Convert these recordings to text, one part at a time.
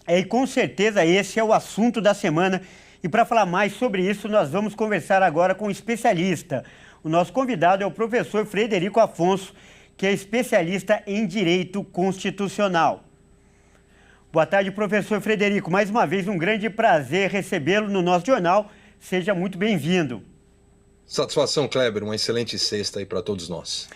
E com certeza esse é o assunto da semana. E para falar mais sobre isso, nós vamos conversar agora com um especialista. O nosso convidado é o professor Frederico Afonso, que é especialista em Direito Constitucional. Boa tarde, professor Frederico. Mais uma vez, um grande prazer recebê-lo no nosso jornal. Seja muito bem-vindo. Satisfação, Kleber. Uma excelente sexta aí para todos nós.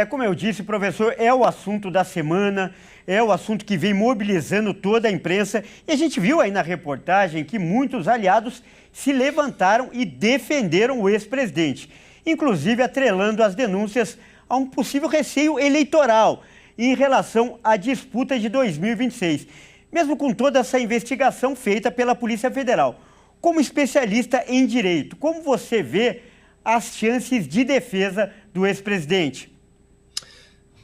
Como eu disse, professor, é o assunto da semana, é o assunto que vem mobilizando toda a imprensa. E a gente viu aí na reportagem que muitos aliados se levantaram e defenderam o ex-presidente, inclusive atrelando as denúncias a um possível receio eleitoral em relação à disputa de 2026. Mesmo com toda essa investigação feita pela Polícia Federal. Como especialista em direito, como você vê as chances de defesa do ex-presidente?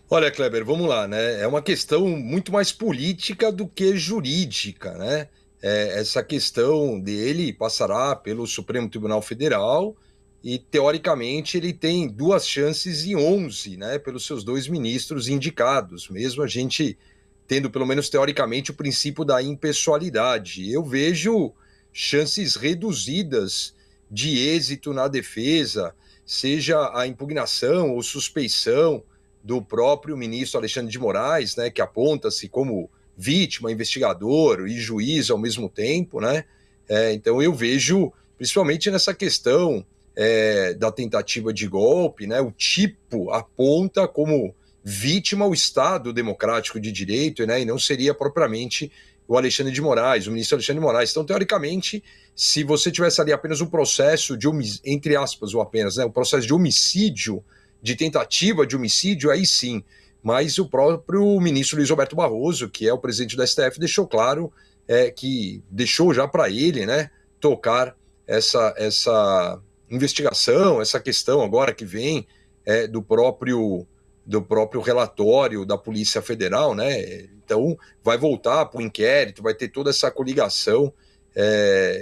Olha, Kleber, vamos lá, né? É uma questão muito mais política do que jurídica, né? Essa questão dele passará pelo Supremo Tribunal Federal e, teoricamente, ele tem 2 chances em 11, né? Pelos seus 2 ministros indicados, mesmo a gente tendo, pelo menos teoricamente, o princípio da impessoalidade. Eu vejo chances reduzidas de êxito na defesa, seja a impugnação ou suspeição do próprio ministro Alexandre de Moraes, né, que aponta-se como vítima, investigador e juiz ao mesmo tempo, né? Então eu vejo, principalmente nessa questão da tentativa de golpe, né, o tipo aponta como vítima o Estado Democrático de Direito, né, e não seria propriamente o Alexandre de Moraes, o ministro Alexandre de Moraes. Então, teoricamente, se você tivesse ali apenas um processo de entre aspas, ou apenas, né, um processo de homicídio, de tentativa de homicídio, aí sim. Mas o próprio ministro Luiz Roberto Barroso, que é o presidente do STF, deixou claro que deixou já para ele, né, tocar essa investigação, essa questão agora que vem do próprio relatório da Polícia Federal, né? Então vai voltar para o inquérito, vai ter toda essa coligação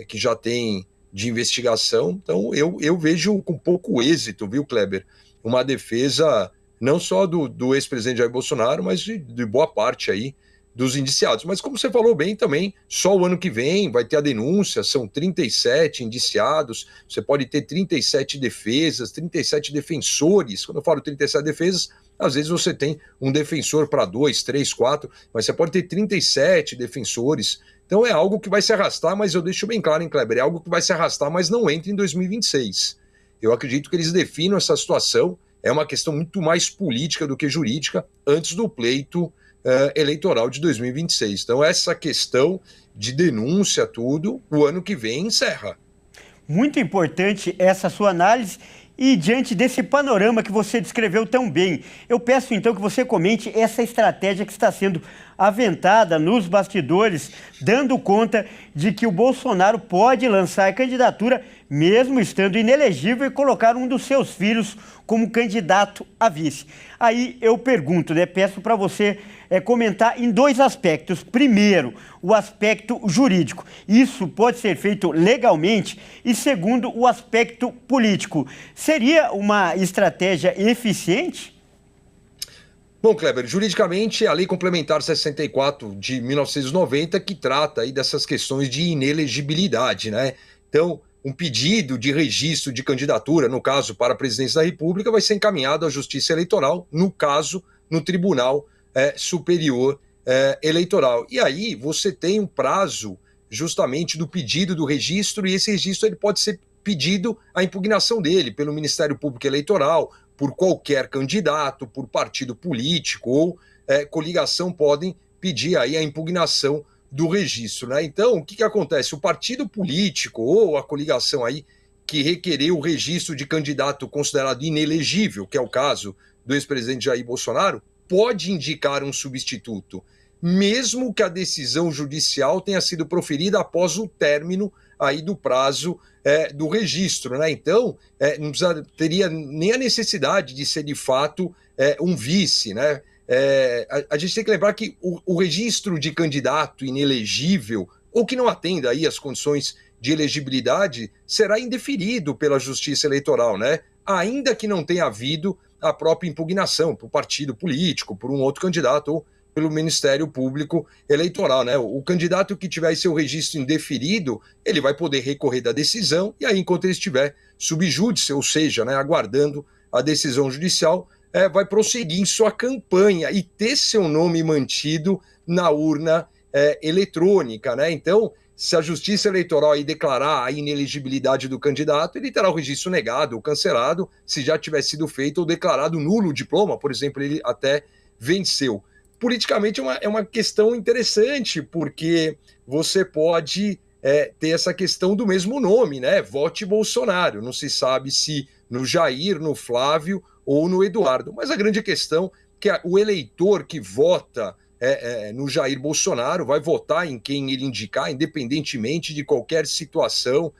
que já tem de investigação. Então eu vejo com pouco êxito, viu, Kleber? Uma defesa não só do ex-presidente Jair Bolsonaro, mas de boa parte aí dos indiciados. Mas como você falou bem também, só o ano que vem vai ter a denúncia, são 37 indiciados, você pode ter 37 defesas, 37 defensores. Quando eu falo 37 defesas, às vezes você tem um defensor para 2, 3, 4, mas você pode ter 37 defensores. Então é algo que vai se arrastar, mas eu deixo bem claro, hein, Kleber, é algo que vai se arrastar, mas não entra em 2026. Eu acredito que eles definam essa situação, é uma questão muito mais política do que jurídica, antes do pleito eleitoral de 2026. Então essa questão de denúncia, tudo, o ano que vem encerra. Muito importante essa sua análise. E diante desse panorama que você descreveu tão bem, eu peço então que você comente essa estratégia que está sendo aventada nos bastidores, dando conta de que o Bolsonaro pode lançar a candidatura mesmo estando inelegível e colocar um dos seus filhos como candidato a vice. Aí eu pergunto, né, peço para você comentar em 2 aspectos. Primeiro, o aspecto jurídico. Isso pode ser feito legalmente. E segundo, o aspecto político. Seria uma estratégia eficiente? Bom, Kleber, juridicamente, a Lei Complementar 64 de 1990 que trata aí dessas questões de inelegibilidade, né? Então, um pedido de registro de candidatura, no caso, para a presidência da República, vai ser encaminhado à Justiça Eleitoral, no caso, no Tribunal Superior Eleitoral. E aí você tem um prazo justamente do pedido do registro, e esse registro ele pode ser pedido a impugnação dele pelo Ministério Público Eleitoral, por qualquer candidato, por partido político ou coligação podem pedir aí a impugnação do registro, né? Então, o que acontece? O partido político ou a coligação aí que requerer o registro de candidato considerado inelegível, que é o caso do ex-presidente Jair Bolsonaro, pode indicar um substituto, mesmo que a decisão judicial tenha sido proferida após o término aí do prazo do registro, né? Então, não teria nem a necessidade de ser de fato um vice, né? A gente tem que lembrar que o registro de candidato inelegível ou que não atenda aí às condições de elegibilidade será indeferido pela Justiça Eleitoral, né? Ainda que não tenha havido a própria impugnação por partido político, por um outro candidato ou pelo Ministério Público Eleitoral, né? O candidato que tiver seu registro indeferido, ele vai poder recorrer da decisão e aí, enquanto ele estiver sub júdice, ou seja, né, aguardando a decisão judicial, vai prosseguir em sua campanha e ter seu nome mantido na urna eletrônica, né? Então, se a Justiça Eleitoral aí declarar a inelegibilidade do candidato, ele terá o registro negado ou cancelado, se já tiver sido feito ou declarado nulo o diploma, por exemplo, ele até venceu. Politicamente é uma questão interessante, porque você pode ter essa questão do mesmo nome, né? Vote Bolsonaro. Não se sabe se no Jair, no Flávio ou no Eduardo. Mas a grande questão é que o eleitor que vota no Jair Bolsonaro vai votar em quem ele indicar, independentemente de qualquer situação,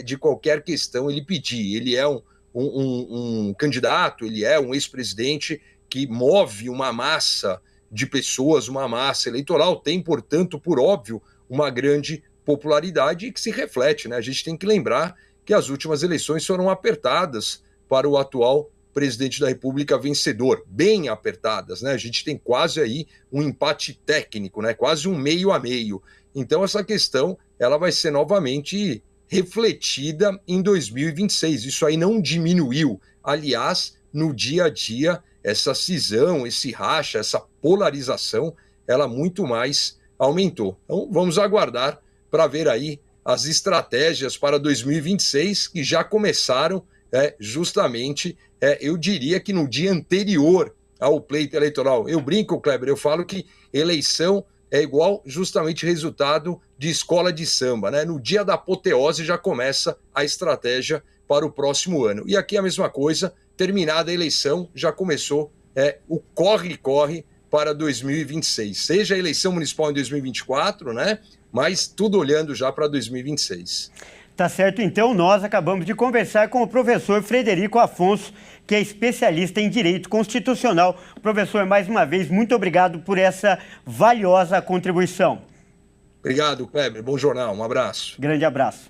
de qualquer questão ele pedir. Ele é um candidato, ele é um ex-presidente que move uma massa de pessoas, uma massa eleitoral, tem, portanto, por óbvio, uma grande popularidade e que se reflete, né? A gente tem que lembrar que as últimas eleições foram apertadas para o atual presidente da República vencedor, bem apertadas, né? A gente tem quase aí um empate técnico, né? Quase um meio a meio. Então essa questão, ela vai ser novamente refletida em 2026. Isso aí não diminuiu. Aliás, no dia a dia, essa cisão, esse racha, essa polarização, ela muito mais aumentou. Então vamos aguardar para ver aí as estratégias para 2026 que já começaram justamente, eu diria que no dia anterior ao pleito eleitoral. Eu brinco, Kleber, eu falo que eleição é igual justamente resultado de escola de samba, né? No dia da apoteose já começa a estratégia para o próximo ano. E aqui a mesma coisa, terminada a eleição, já começou o corre-corre para 2026. Seja a eleição municipal em 2024, né? Mas tudo olhando já para 2026. Tá certo, então nós acabamos de conversar com o professor Frederico Afonso, que é especialista em Direito Constitucional. Professor, mais uma vez, muito obrigado por essa valiosa contribuição. Obrigado, Kleber. Bom jornal. Um abraço. Grande abraço.